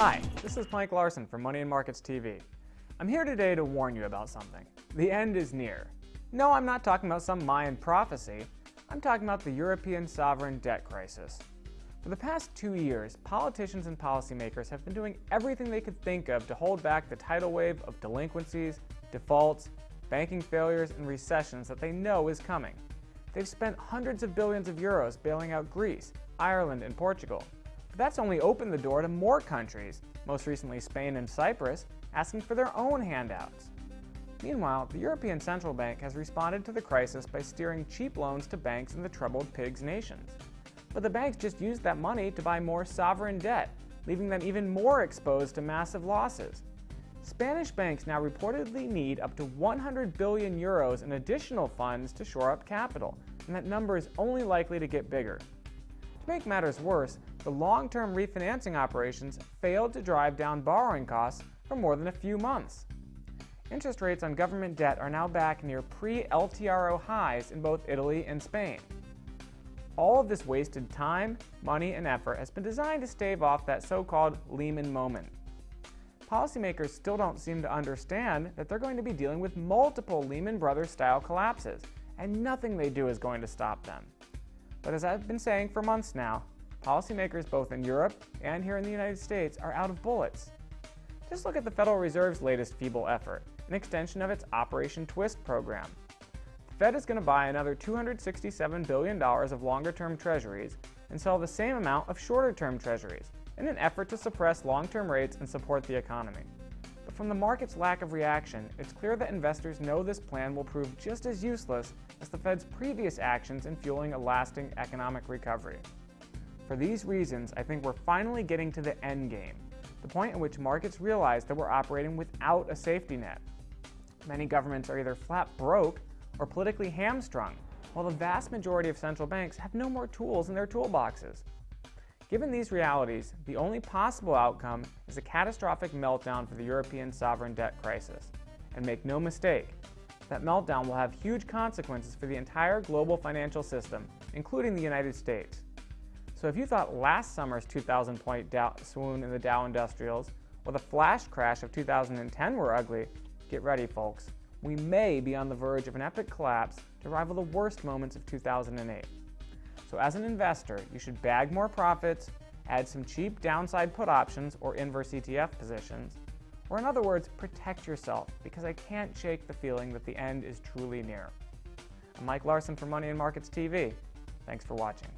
Hi, this is Mike Larson from Money and Markets TV. I'm here today to warn you about something. The end is near. No, I'm not talking about some Mayan prophecy. I'm talking about the European sovereign debt crisis. For the past 2 years, politicians and policymakers have been doing everything they could think of to hold back the tidal wave of delinquencies, defaults, banking failures, and recessions that they know is coming. They've spent hundreds of billions of euros bailing out Greece, Ireland, and Portugal. But that's only opened the door to more countries, most recently Spain and Cyprus, asking for their own handouts. Meanwhile, the European Central Bank has responded to the crisis by steering cheap loans to banks in the troubled pigs nations. But the banks just used that money to buy more sovereign debt, leaving them even more exposed to massive losses. Spanish banks now reportedly need up to 100 billion euros in additional funds to shore up capital, and that number is only likely to get bigger. To make matters worse, the long-term refinancing operations failed to drive down borrowing costs for more than a few months. Interest rates on government debt are now back near pre-LTRO highs in both Italy and Spain. All of this wasted time, money, and effort has been designed to stave off that so-called Lehman moment. Policymakers still don't seem to understand that they're going to be dealing with multiple Lehman Brothers-style collapses, and nothing they do is going to stop them. But as I've been saying for months now, policymakers both in Europe and here in the United States are out of bullets. Just look at the Federal Reserve's latest feeble effort, an extension of its Operation Twist program. The Fed is going to buy another $267 billion of longer-term treasuries and sell the same amount of shorter-term treasuries in an effort to suppress long-term rates and support the economy. But from the market's lack of reaction, it's clear that investors know this plan will prove just as useless as the Fed's previous actions in fueling a lasting economic recovery. For these reasons, I think we're finally getting to the end game, the point at which markets realize that we're operating without a safety net. Many governments are either flat broke or politically hamstrung, while the vast majority of central banks have no more tools in their toolboxes. Given these realities, the only possible outcome is a catastrophic meltdown for the European sovereign debt crisis. And make no mistake, that meltdown will have huge consequences for the entire global financial system, including the United States. So if you thought last summer's 2,000-point swoon in the Dow Industrials or the flash crash of 2010 were ugly, get ready, folks. We may be on the verge of an epic collapse to rival the worst moments of 2008. So as an investor, you should bag more profits, add some cheap downside put options or inverse ETF positions, or in other words, protect yourself, because I can't shake the feeling that the end is truly near. I'm Mike Larson from Money and Markets TV. Thanks for watching.